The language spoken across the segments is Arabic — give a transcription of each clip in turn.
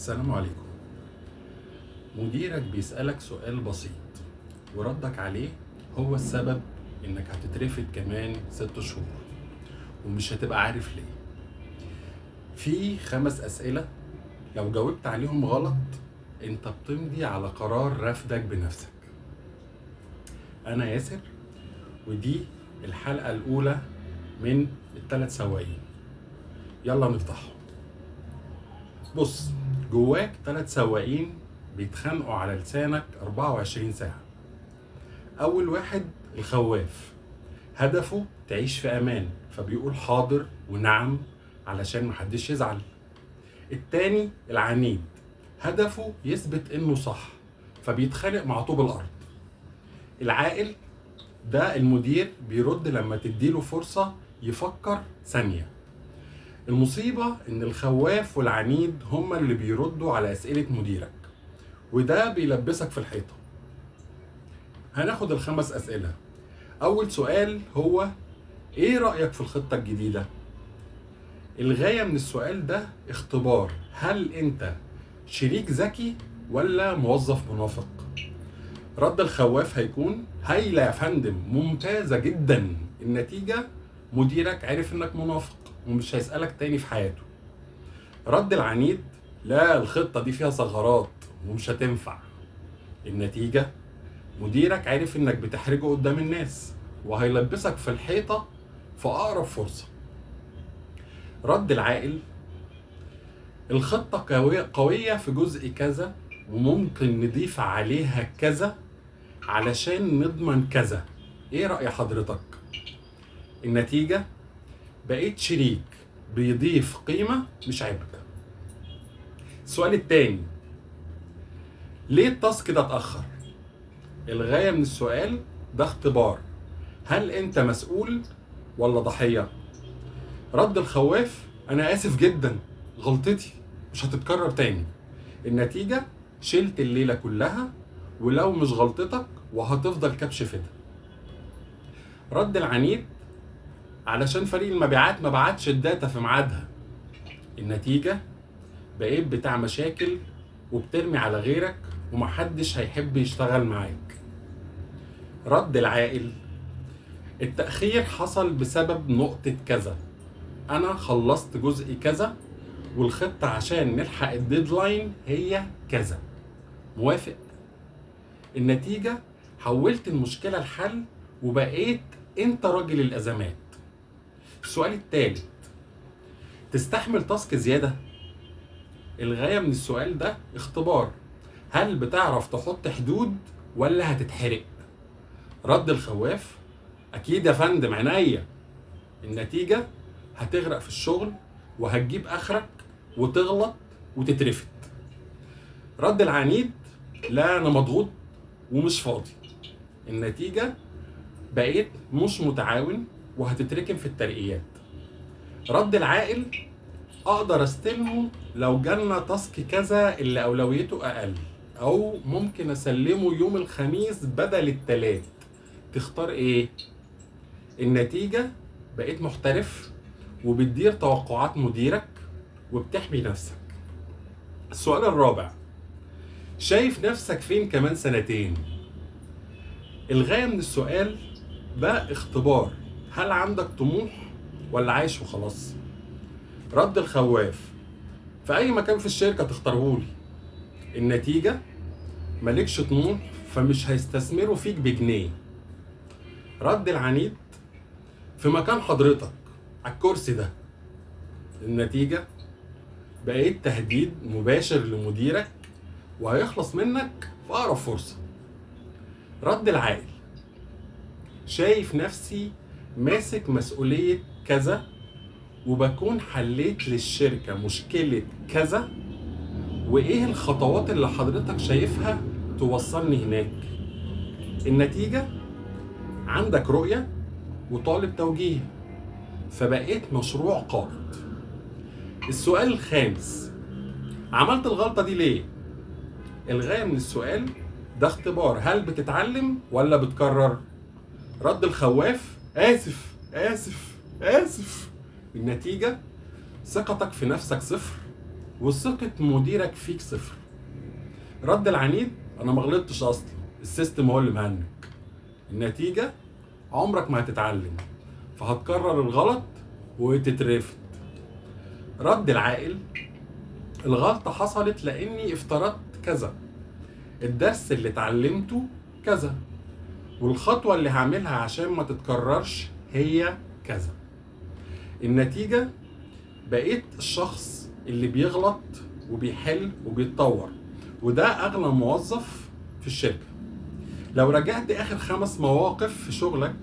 السلام عليكم. مديرك بيسألك سؤال بسيط وردك عليه هو السبب انك هتترفد كمان 6 شهور ومش هتبقى عارف ليه. في 5 أسئلة لو جاوبت عليهم غلط انت بتمضي على قرار رفضك بنفسك. انا ياسر ودي الحلقة الأولى من ال3 سواقين. يلا نفتحهم. بص، جواك 3 سواقين بيتخانقوا على لسانك 24 ساعة. أول واحد الخواف، هدفه تعيش في أمان فبيقول حاضر ونعم علشان محدش يزعل. التاني العنيد، هدفه يثبت إنه صح فبيتخانق مع طوب الأرض. العاقل ده المدير بيرد لما تديله فرصة يفكر ثانية. المصيبة إن الخواف والعنيد هما اللي بيردوا على أسئلة مديرك وده بيلبسك في الحيطة. هناخد ال5 أسئلة. أول سؤال هو إيه رأيك في الخطة الجديدة؟ الغاية من السؤال ده اختبار هل أنت شريك ذكي ولا موظف منافق؟ رد الخواف هيكون هايلة يا فندم، ممتازة جدا. النتيجة مديرك عرف إنك منافق ومش هيسألك تاني في حياته. رد العنيد لا، الخطة دي فيها ثغرات ومش هتنفع. النتيجة مديرك عارف انك بتحرجه قدام الناس وهيلبسك في الحيطة في أقرب فرصة. رد العاقل الخطة قوية في جزء كذا وممكن نضيف عليها كذا علشان نضمن كذا، ايه رأي حضرتك؟ النتيجة بقيت شريك بيضيف قيمة مش عبء. السؤال التاني، ليه التاسك ده اتأخر؟ الغاية من السؤال ده اختبار هل انت مسؤول ولا ضحية؟ رد الخواف انا اسف جدا، غلطتي مش هتتكرر تاني. النتيجة شلت الليلة كلها ولو مش غلطتك وهتفضل كبش فدا. رد العنيد علشان فريق المبيعات ما بعتش الداتا في ميعادها. النتيجة بقيت بتاع مشاكل وبترمي على غيرك ومحدش هيحب يشتغل معاك. رد العاقل التأخير حصل بسبب نقطة كذا، أنا خلصت جزء كذا والخطة عشان نلحق الديدلاين هي كذا، موافق؟ النتيجة حولت المشكلة لحل وبقيت أنت راجل الأزمات. السؤال الثالث، تستحمل تاسك زيادة؟ الغاية من السؤال ده اختبار هل بتعرف تحط حدود ولا هتتحرق؟ رد الخواف اكيد يا فندم عينيا. النتيجة هتغرق في الشغل وهتجيب اخرك وتغلط وتترفد. رد العنيد لا انا مضغوط ومش فاضي. النتيجة بقيت مش متعاون وهتتركن في الترقيات. رد العاقل اقدر استلمه لو جالنا تاسك كذا اللي اولويته اقل او ممكن اسلمه يوم الخميس بدل التلات، تختار ايه؟ النتيجة بقيت محترف وبتدير توقعات مديرك وبتحمي نفسك. السؤال الرابع، شايف نفسك فين كمان 2 سنين؟ الغاية من السؤال ده اختبار هل عندك طموح ولا عايش وخلاص؟ رد الخواف في اي مكان في الشركة تختارهولي. النتيجة مالكش طموح فمش هيستثمروا فيك بجنيه. رد العنيد في مكان حضرتك على الكرسي ده. النتيجة بقيت تهديد مباشر لمديرك وهيخلص منك في أقرب فرصة. رد العاقل شايف نفسي ماسك مسؤولية كذا وبكون حليت للشركة مشكلة كذا، وإيه الخطوات اللي حضرتك شايفها توصلني هناك؟ النتيجة عندك رؤية وطالب توجيه فبقيت مشروع قائد. السؤال الخامس، عملت الغلطة دي ليه؟ الغاية من السؤال ده اختبار هل بتتعلم ولا بتكرر؟ رد الخواف آسف آسف آسف. النتيجة ثقتك في نفسك صفر وثقة مديرك فيك صفر. رد العنيد: انا ما غلطتش اصلا، السيستم هو اللي مهنج. النتيجة: عمرك ما هتتعلم، فهتكرر الغلط وتترفد. رد العاقل: الغلطة حصلت لاني افترضت كذا، الدرس اللي اتعلمته كذا، والخطوة اللي هعملها عشان ما تتكررش هي كذا. النتيجة: بقيت الشخص اللي بيغلط وبيحل وبيتطور، وده اغلى موظف في الشركة. لو رجعت اخر 5 مواقف في شغلك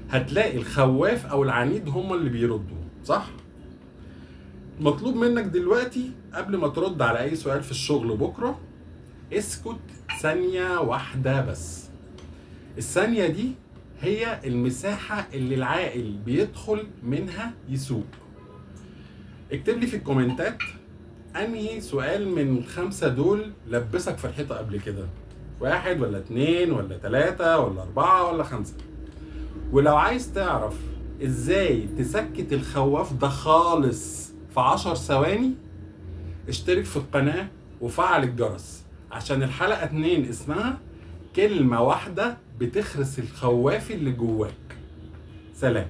هتلاقي الخواف او العنيد هم اللي بيردوا، صح؟ مطلوب منك دلوقتي قبل ما ترد على اي سؤال في الشغل بكرة، اسكت ثانية واحدة بس. الثانية دي هي المساحة اللي العاقل بيدخل منها يسوق. اكتب لي في الكومنتات انهي سؤال من 5 دول لبسك في الحيطة قبل كده، 1 ولا 2 ولا 3 ولا 4 ولا 5. ولو عايز تعرف ازاي تسكت الخواف ده خالص في 10 ثواني، اشترك في القناة وفعل الجرس، عشان الحلقة 2 اسمها كلمة واحدة بتخرس الخواف اللي جواك. سلام.